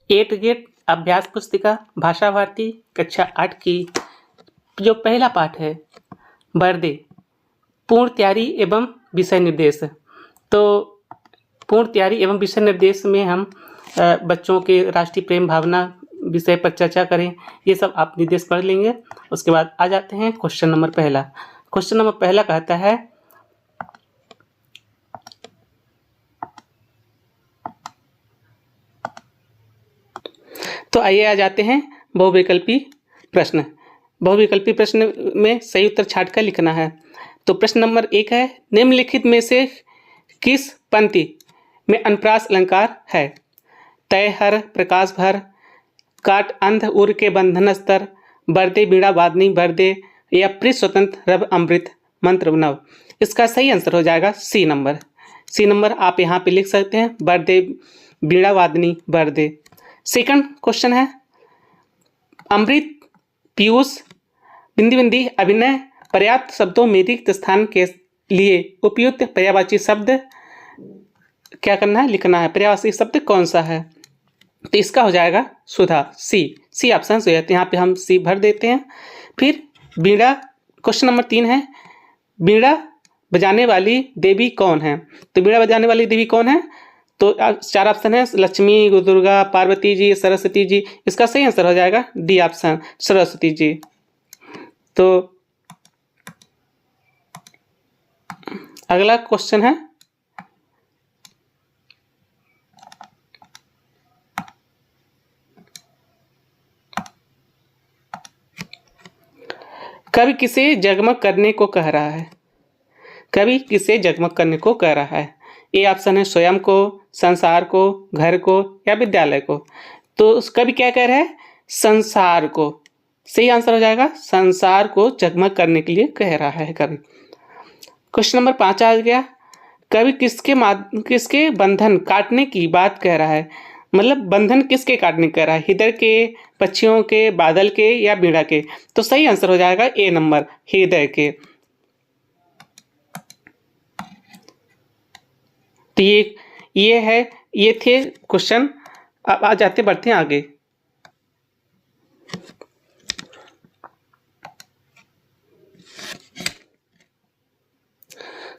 Eight gate अभ्यास पुस्तिका भाषा भारती कक्षा 8 की जो पहला पाठ है बर्दे पूर्ण तैयारी एवं विषय निर्देश। तो पूर्ण तैयारी एवं विषय निर्देश में हम बच्चों के राष्ट्रीय प्रेम भावना विषय पर चर्चा करें, ये सब आप निर्देश पढ़ लेंगे। उसके बाद आ जाते हैं क्वेश्चन नंबर पहला। क्वेश्चन नंबर पहला कहता है तो आइए आ जाते हैं बहुविकल्पी प्रश्न। बहुविकल्पी प्रश्न में सही उत्तर छांट कर लिखना है। तो प्रश्न नंबर 1 है, निम्नलिखित में से किस पंक्ति में अनुप्रास अलंकार है? तय हर प्रकाश भर, काट अंध उर के बंधन स्तर, बरदे बीड़ा वादनी बरदे, या प्रिय स्वतंत्र रव अमृत मंत्र नव। इसका सही आंसर हो जाएगा सी नंबर। सी नंबर आप यहाँ पे लिख सकते हैं, बरदे बीड़ा वादनी बरदे। सेकंड क्वेश्चन है, अमृत पीयूष बिंदी बिंदी अभिनय पर्याप्त शब्दों में रिक्त स्थान के लिए उपयुक्त पर्यायवाची शब्द क्या करना है, लिखना है। पर्यायवाची शब्द कौन सा है? तो इसका हो जाएगा सुधा, सी ऑप्शन हो जाता है। यहाँ पे हम सी भर देते हैं। फिर बीड़ा, क्वेश्चन नंबर 3 है, बीड़ा बजाने वाली देवी कौन है? तो बीड़ा बजाने वाली देवी कौन है? तो 4 ऑप्शन है, लक्ष्मी, दुर्गा, पार्वती जी, सरस्वती जी। इसका सही आंसर हो जाएगा डी ऑप्शन, सरस्वती जी। तो अगला क्वेश्चन है, कवि किसे जगमग करने को कह रहा है? कवि किसे जगमग करने को कह रहा है? ए ऑप्शन है, स्वयं को, संसार को, घर को, या विद्यालय को। तो उस कवि क्या कह रहा है? संसार को। सही आंसर हो जाएगा, संसार को जगमग करने के लिए कह रहा है कवि। क्वेश्चन नंबर 5 आ गया, कवि किसके बंधन काटने की बात कह रहा है? मतलब बंधन किसके काटने कह रहा है? हृदय के, पक्षियों के, बादल के, या बीड़ा के। तो सही आंसर हो जाएगा ए नंबर, हृदय के। तो ये थे क्वेश्चन। अब आ जाते बढ़ते हैं आगे।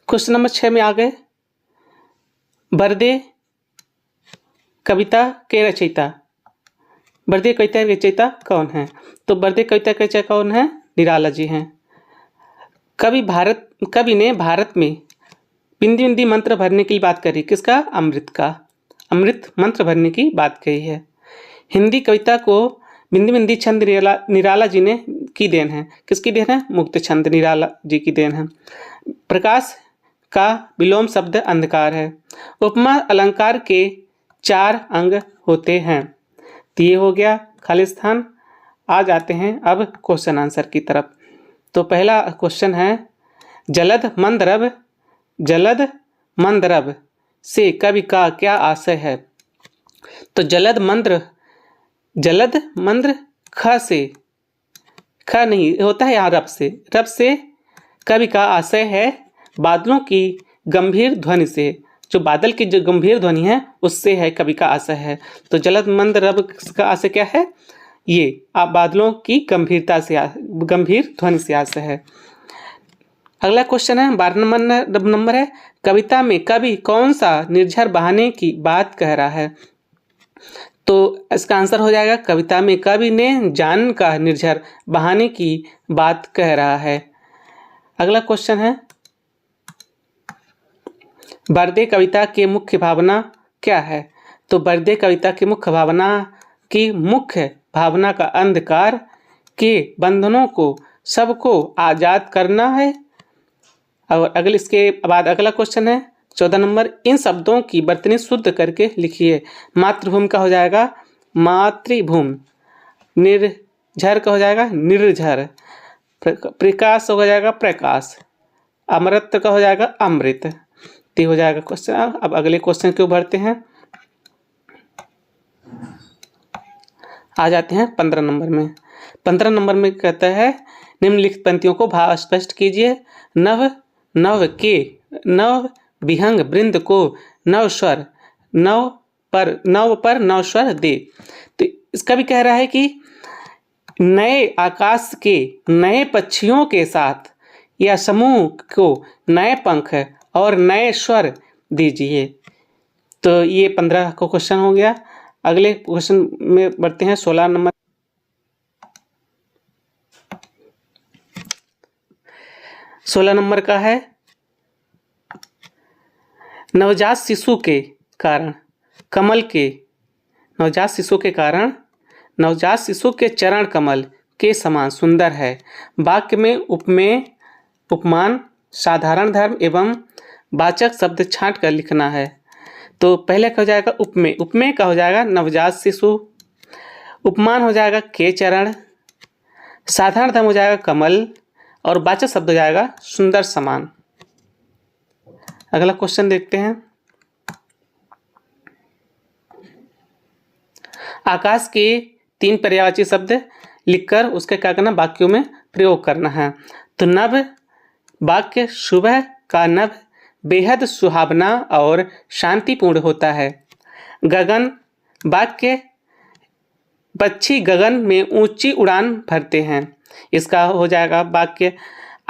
क्वेश्चन नंबर 6 में आ गए, बरदे कविता के रचयिता, बरदे कविता के रचयिता कौन है? तो बरदे कविता के रचयिता कौन है? निराला जी हैं। कवि ने भारत में बिंदी बिंदी मंत्र भरने की बात करी, किसका? अमृत का, अमृत मंत्र भरने की बात कही है। हिंदी कविता को बिंदी बिंदी छंद निराला जी ने की देन है। किसकी देन है? मुक्त छंद निराला जी की देन है। प्रकाश का विलोम शब्द अंधकार है। उपमा अलंकार के 4 अंग होते हैं। तो ये हो गया खाली स्थान। आ जाते हैं अब क्वेश्चन आंसर की तरफ। तो पहला क्वेश्चन है, जलद मंद्रव से कवि का क्या आशय है? तो जलद मंद्र ख से, ख नहीं होता है यहाँ, रब से कवि का आशय है बादलों की गंभीर ध्वनि से। जो बादल की जो गंभीर ध्वनि है उससे है कवि का आशय है। तो जलद मंद रब का आशय क्या है? ये आप बादलों की गंभीर ध्वनि से आशय है। अगला क्वेश्चन है, 12 नंबर है, कविता में कवि कौन सा निर्झर बहाने की बात कह रहा है? तो इसका आंसर हो जाएगा, कविता में कवि ने जान का निर्झर बहाने की बात कह रहा है। अगला क्वेश्चन है, बरदे कविता की मुख्य भावना क्या है? तो बरदे कविता की मुख्य भावना का अंधकार के बंधनों को सबको आजाद करना है। और अगले इसके बाद अगला क्वेश्चन है 14 नंबर, इन शब्दों की वर्तनी शुद्ध करके लिखिए। मातृभूमि का हो जाएगा मातृभूमि, निर्झर का हो जाएगा निर्झर, प्रकाश हो जाएगा प्रकाश, अमृत का हो जाएगा अमृत। हो जाएगा क्वेश्चन। अब अगले क्वेश्चन क्यों बढ़ते हैं, आ जाते हैं 15 नंबर में। 15 नंबर में कहता है, निम्नलिखित पंक्तियों को भाव स्पष्ट कीजिए। नव विहंग वृंद को नव पर नव स्वर दे। इसका भी कह रहा है कि नए आकाश के नए पक्षियों के साथ या समूह को नए पंख और नए स्वर दीजिए। तो ये 15 को क्वेश्चन हो गया। अगले क्वेश्चन में बढ़ते हैं 16 नंबर। 16 नंबर का है, नवजात शिशु के कारण कमल के नवजात शिशु के चरण कमल के समान सुंदर है। वाक्य में उपमेय, उपमान, साधारण धर्म एवं वाचक शब्द छांट कर लिखना है। तो पहले का हो जाएगा उपमेय। उपमेय का हो जाएगा नवजात शिशु, उपमान हो जाएगा के चरण, साधारण धर्म हो जाएगा कमल और वाचक शब्द हो जाएगा सुंदर समान। अगला क्वेश्चन देखते हैं। आकाश के 3 पर्यायवाची शब्द लिखकर उसके क्या करना, वाक्यों में प्रयोग करना है। तो नभ वाक्य सुबह का नभ बेहद सुहावना और शांतिपूर्ण होता है। गगन वाक्य पक्षी गगन में ऊंची उड़ान भरते हैं। इसका हो जाएगा वाक्य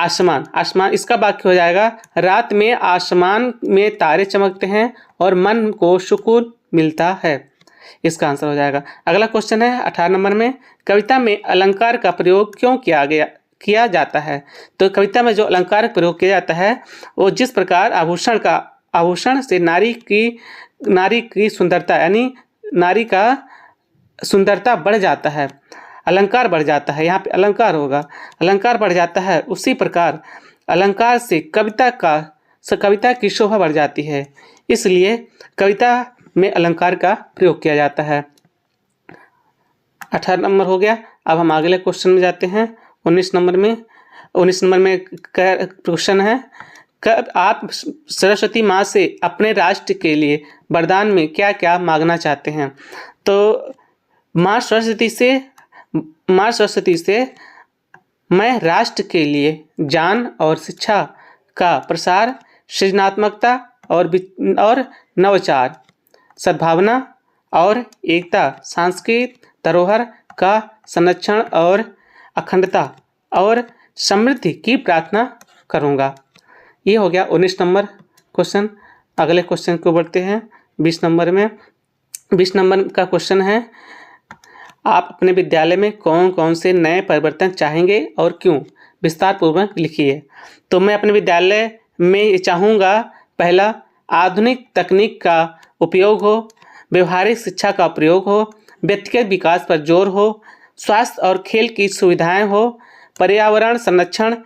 आसमान। आसमान इसका वाक्य हो जाएगा रात में आसमान में तारे चमकते हैं और मन को सुकून मिलता है। इसका आंसर हो जाएगा। अगला क्वेश्चन है 18 नंबर में, कविता में अलंकार का प्रयोग क्यों किया जाता है। तो कविता में जो अलंकार का प्रयोग किया जाता है वो जिस प्रकार आभूषण से नारी की सुंदरता यानी नारी का सुंदरता बढ़ जाता है, अलंकार बढ़ जाता है, यहाँ पे अलंकार होगा, अलंकार बढ़ जाता है, उसी प्रकार अलंकार से कविता की शोभा बढ़ जाती है। इसलिए कविता में अलंकार का प्रयोग किया जाता है। 18 नंबर हो गया। अब हम अगले क्वेश्चन में जाते हैं। 19 नंबर में क्वेश्चन है, कब आप सरस्वती माँ से अपने राष्ट्र के लिए वरदान में क्या क्या मांगना चाहते हैं। तो माँ सरस्वती से मैं राष्ट्र के लिए ज्ञान और शिक्षा का प्रसार, सृजनात्मकता और नवाचार, सद्भावना और एकता, सांस्कृतिक धरोहर का संरक्षण और अखंडता और समृद्धि की प्रार्थना करूँगा। ये हो गया 19 नंबर क्वेश्चन। अगले क्वेश्चन को बढ़ते हैं 20 नंबर में। 20 नंबर का क्वेश्चन है, आप अपने विद्यालय में कौन कौन से नए परिवर्तन चाहेंगे और क्यों, विस्तार पूर्वक लिखिए। तो मैं अपने विद्यालय में ये चाहूँगा, पहला आधुनिक तकनीक का उपयोग हो, व्यवहारिक शिक्षा का प्रयोग हो, व्यक्तिगत विकास पर जोर हो, स्वास्थ्य और खेल की सुविधाएं हो, पर्यावरण संरक्षण।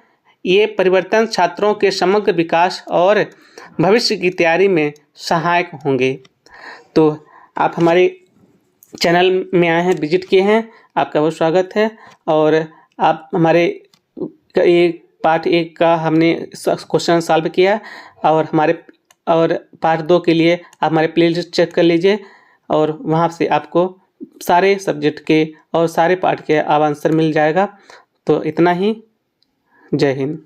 ये परिवर्तन छात्रों के समग्र विकास और भविष्य की तैयारी में सहायक होंगे। तो आप हमारे चैनल में आए हैं, विजिट किए हैं, आपका बहुत स्वागत है। और आप हमारे ये पार्ट 1 का हमने क्वेश्चन सॉल्व किया और पार्ट 2 के लिए आप हमारे प्लेलिस्ट चेक कर लीजिए और वहाँ से आपको सारे सब्जेक्ट के और सारे पार्ट के आंसर मिल जाएगा। तो इतना ही। जय हिंद।